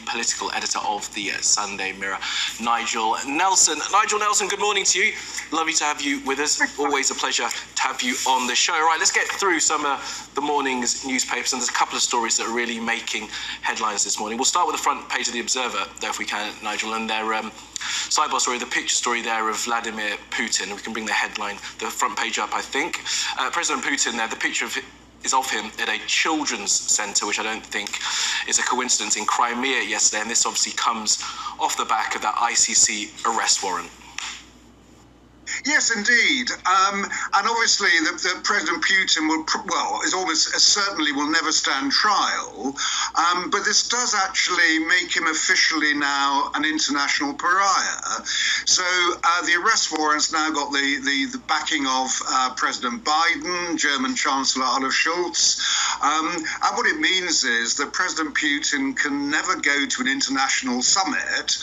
political editor of the Sunday Mirror, Nigel Nelson. Nigel Nelson, good morning to you. Lovely to have you with us. Always a pleasure to have you on the show. Right, let's get through some of the morning's newspapers, and there's a couple of stories that are really making headlines this morning. We'll start with the front page of the Observer, there, if we can, Nigel, and their sidebar story, the picture story there of Vladimir Putin. We can bring the headline, the front page up, I think. President Putin there, the picture is of him at a children's centre, which I don't think is a coincidence, in Crimea yesterday, and this obviously comes off the back of that ICC arrest warrant. Yes, indeed. And obviously, the President Putin certainly will never stand trial. But this does actually make him officially now an international pariah. So the arrest warrant's now got the backing of President Biden, German Chancellor Olaf Scholz. And what it means is that President Putin can never go to an international summit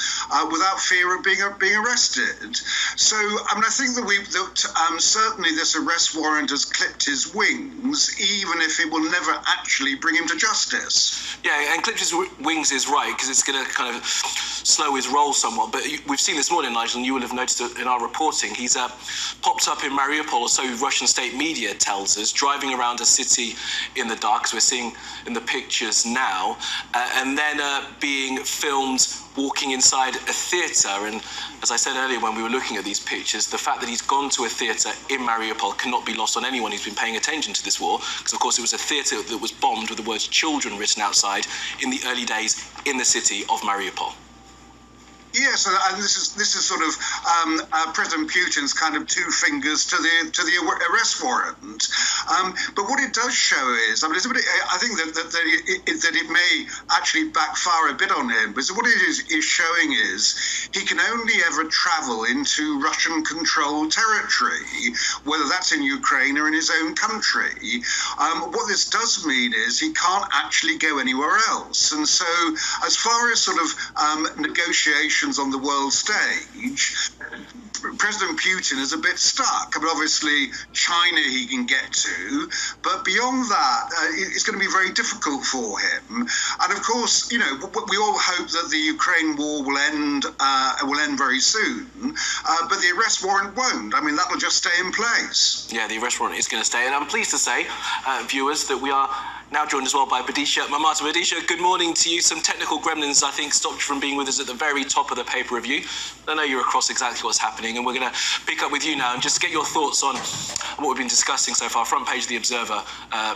without fear of being arrested. So, I think that certainly this arrest warrant has clipped his wings, even if it will never actually bring him to justice. Yeah, and clipped his wings is right, because it's going to kind of slow his roll somewhat. But we've seen this morning, Nigel, and you will have noticed it in our reporting. He's popped up in Mariupol, or so Russian state media tells us, driving around a city in the dark, as we're seeing in the pictures now, and then being filmed walking inside a theatre. And as I said earlier when we were looking at these pictures, the fact that he's gone to a theatre in Mariupol cannot be lost on anyone who's been paying attention to this war, because of course it was a theatre that was bombed with the words children written outside in the early days in the city of Mariupol. Yes, and this is sort of President Putin's kind of two fingers to the arrest warrant. But what it does show is, I think that it may actually backfire a bit on him. Because what it is showing is he can only ever travel into Russian-controlled territory, whether that's in Ukraine or in his own country. What this does mean is he can't actually go anywhere else. And so, as far as sort of negotiations on the world stage, President Putin is a bit stuck. Obviously, China he can get to, but beyond that, it's going to be very difficult for him. And of course, we all hope that the Ukraine war will end very soon, but the arrest warrant won't. That'll just stay in place. Yeah, the arrest warrant is going to stay, and I'm pleased to say, viewers, that we are now joined as well by Badisha Mamata. Badisha, good morning to you. Some technical gremlins, I think, stopped you from being with us at the very top of the paper review. I know you're across exactly what's happening, and we're going to pick up with you now and just get your thoughts on what we've been discussing so far. Front page of the Observer,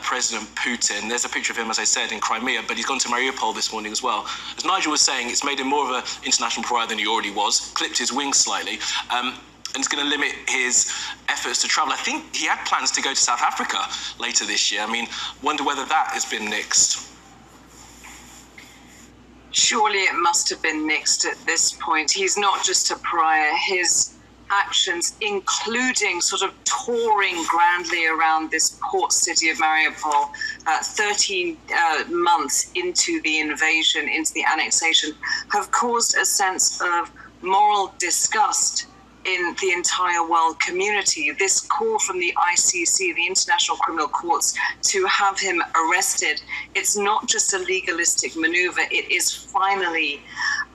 President Putin. There's a picture of him, as I said, in Crimea, but he's gone to Mariupol this morning as well. As Nigel was saying, it's made him more of an international pariah than he already was, clipped his wings slightly. And it's going to limit his efforts to travel. I think he had plans to go to South Africa later this year. Wonder whether that has been nixed. Surely it must have been nixed at this point. He's not just a pariah. His actions, including sort of touring grandly around this port city of Mariupol, 13 months into the invasion, into the annexation, have caused a sense of moral disgust in the entire world community. This call from the ICC, the International Criminal Courts, to have him arrested, it's not just a legalistic maneuver, it is finally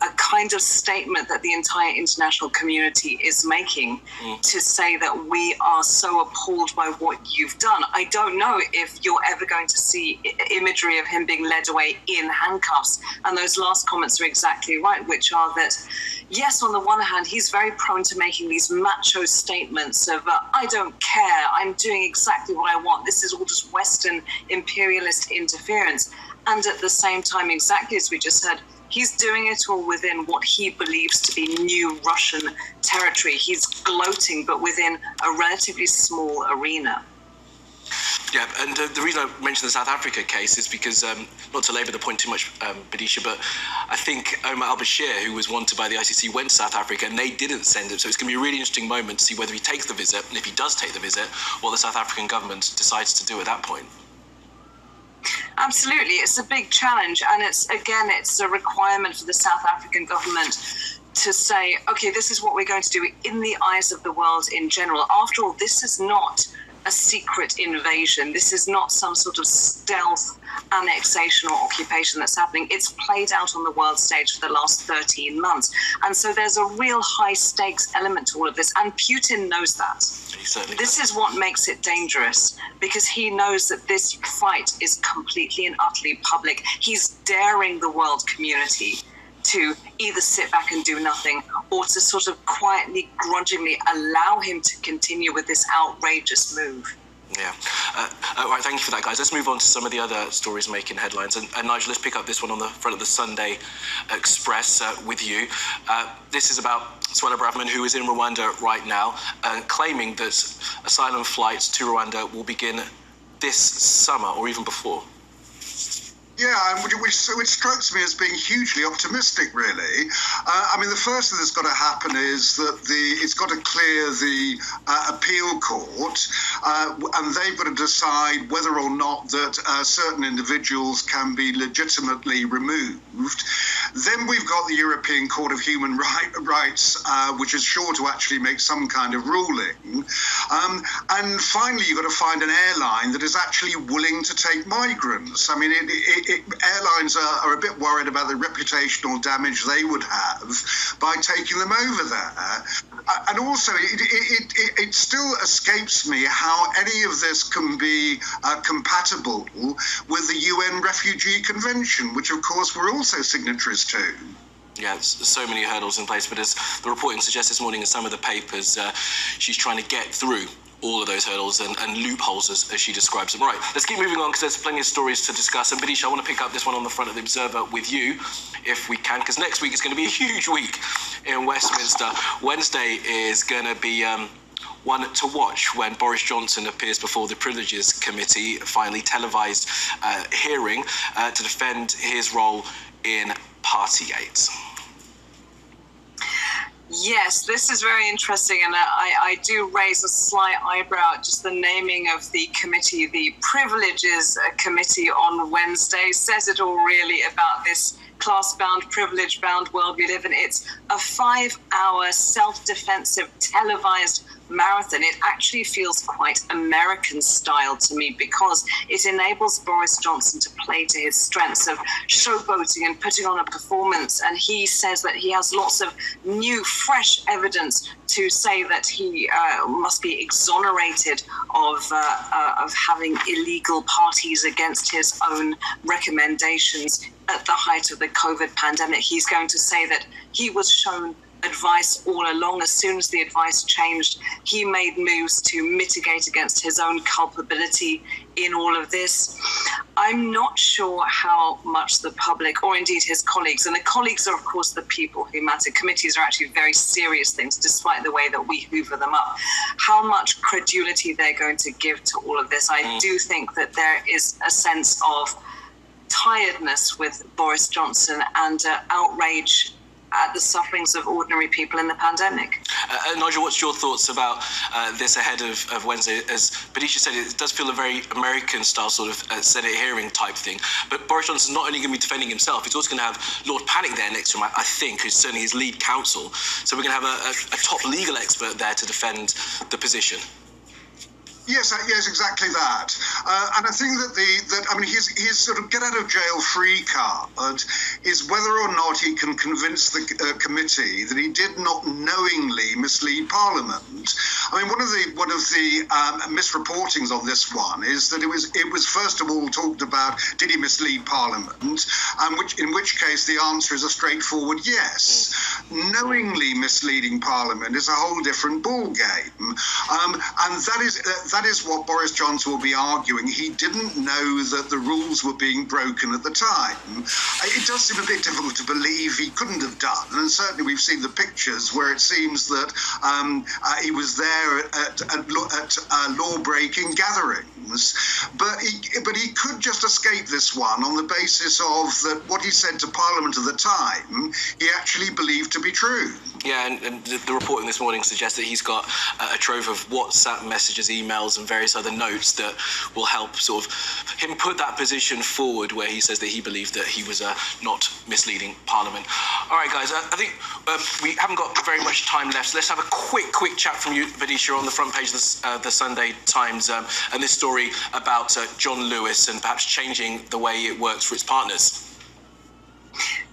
a kind of statement that the entire international community is making to say that we are so appalled by what you've done. I don't know if you're ever going to see imagery of him being led away in handcuffs. And those last comments are exactly right, which are that, yes, on the one hand, he's very prone to making these macho statements of, I don't care, I'm doing exactly what I want, this is all just Western imperialist interference. And at the same time, exactly as we just heard, he's doing it all within what he believes to be new Russian territory. He's gloating, but within a relatively small arena. Yeah, and the reason I mentioned the South Africa case is because, not to labour the point too much, Badisha, but I think Omar al-Bashir, who was wanted by the ICC, went to South Africa and they didn't send him. So it's going to be a really interesting moment to see whether he takes the visit, and if he does take the visit, what the South African government decides to do at that point. Absolutely, it's a big challenge, and it's a requirement for the South African government to say, okay, this is what we're going to do in the eyes of the world in general. After all, this is not a secret invasion. This is not some sort of stealth annexation or occupation that's happening. It's played out on the world stage for the last 13 months. And so there's a real high stakes element to all of this. And Putin knows that. He certainly This does. is what makes it dangerous, because he knows that this fight is completely and utterly public. He's daring the world community to either sit back and do nothing or to sort of quietly, grudgingly allow him to continue with this outrageous move. Yeah. All right, thank you for that, guys. Let's move on to some of the other stories making headlines. And Nigel, let's pick up this one on the front of the Sunday Express with you. This is about Suella Braverman, who is in Rwanda right now, claiming that asylum flights to Rwanda will begin this summer or even before. Yeah, which strikes me as being hugely optimistic, really. I mean, the first thing that's got to happen is that it's got to clear the appeal court, and they've got to decide whether or not that certain individuals can be legitimately removed. Then we've got the European Court of Human Rights, which is sure to actually make some kind of ruling. And finally, you've got to find an airline that is actually willing to take migrants. I mean, airlines are a bit worried about the reputational damage they would have by taking them over there. And also, it still escapes me how any of this can be compatible with the UN Refugee Convention, which, of course, we're also signatories to. Yeah, so many hurdles in place, but as the reporting suggests this morning in some of the papers, she's trying to get through all of those hurdles and loopholes as she describes them. Right, let's keep moving on because there's plenty of stories to discuss. And Bidisha, I want to pick up this one on the front of the Observer with you, if we can, because next week is going to be a huge week in Westminster. Wednesday is going to be one to watch when Boris Johnson appears before the Privileges Committee, finally televised hearing to defend his role in Partygate. Yes, this is very interesting, and I do raise a slight eyebrow at just the naming of the committee. The Privileges Committee on Wednesday says it all really about this class-bound, privilege-bound world we live in. It's a 5-hour self-defensive televised marathon. It actually feels quite American style to me because it enables Boris Johnson to play to his strengths of showboating and putting on a performance. And he says that he has lots of new, fresh evidence to say that he must be exonerated of having illegal parties against his own recommendations at the height of the COVID pandemic. He's going to say that he was shown advice all along. As soon as the advice changed, he made moves to mitigate against his own culpability in all of this. I'm not sure how much the public, or indeed his colleagues, and the colleagues are of course the people who matter. Committees are actually very serious things, despite the way that we hoover them up. How much credulity they're going to give to all of this. I do think that there is a sense of tiredness with Boris Johnson and outrage at the sufferings of ordinary people in the pandemic. Nigel, what's your thoughts about this ahead of Wednesday? As Bidisha said, it does feel a very American-style sort of Senate hearing type thing. But Boris Johnson's not only going to be defending himself, he's also going to have Lord Panic there next to him, I think, who's certainly his lead counsel. So we're going to have a top legal expert there to defend the position. Yes, exactly that. And I think that his sort of get out of jail free card is whether or not he can convince the committee that he did not knowingly mislead Parliament. I mean, one of the misreportings on this one is that it was first of all talked about, did he mislead Parliament? In which case the answer is a straightforward yes. Knowingly misleading Parliament is a whole different ball game, and that is what Boris Johnson will be arguing. He didn't know that the rules were being broken at the time. It does seem a bit difficult to believe he couldn't have done, and certainly we've seen the pictures where it seems that he was there at law-breaking gatherings. But he could just escape this one on the basis of that what he said to Parliament at the time he actually believed to be true. Yeah, and the reporting this morning suggests that he's got a trove of WhatsApp messages, emails, and various other notes that will help sort of him put that position forward where he says that he believed that he was not misleading Parliament. All right, guys, I think we haven't got very much time left, so let's have a quick chat from you, Vidisha, on the front page of the Sunday Times, and this story about John Lewis and perhaps changing the way it works for its partners.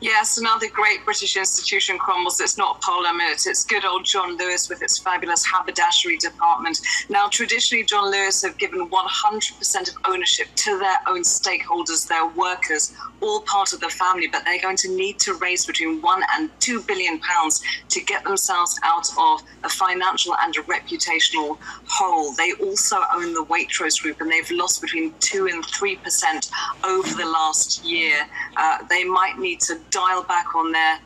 Yes, another great British institution crumbles. It's not Parliament, it's good old John Lewis with its fabulous haberdashery department. Now, traditionally, John Lewis have given 100% of ownership to their own stakeholders, their workers, all part of the family, but they're going to need to raise between £1 and £2 billion to get themselves out of a financial and a reputational hole. They also own the Waitrose Group, and they've lost between 2 and 3% over the last year. They might need to dial back on their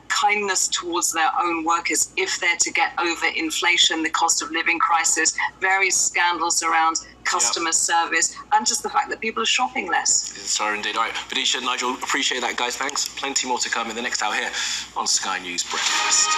kindness towards their own workers if they're to get over inflation, the cost of living crisis, various scandals around customer service, and just the fact that people are shopping less. Sorry, indeed. All right, Vidisha, Nigel, appreciate that, guys. Thanks. Plenty more to come in the next hour here on Sky News Breakfast.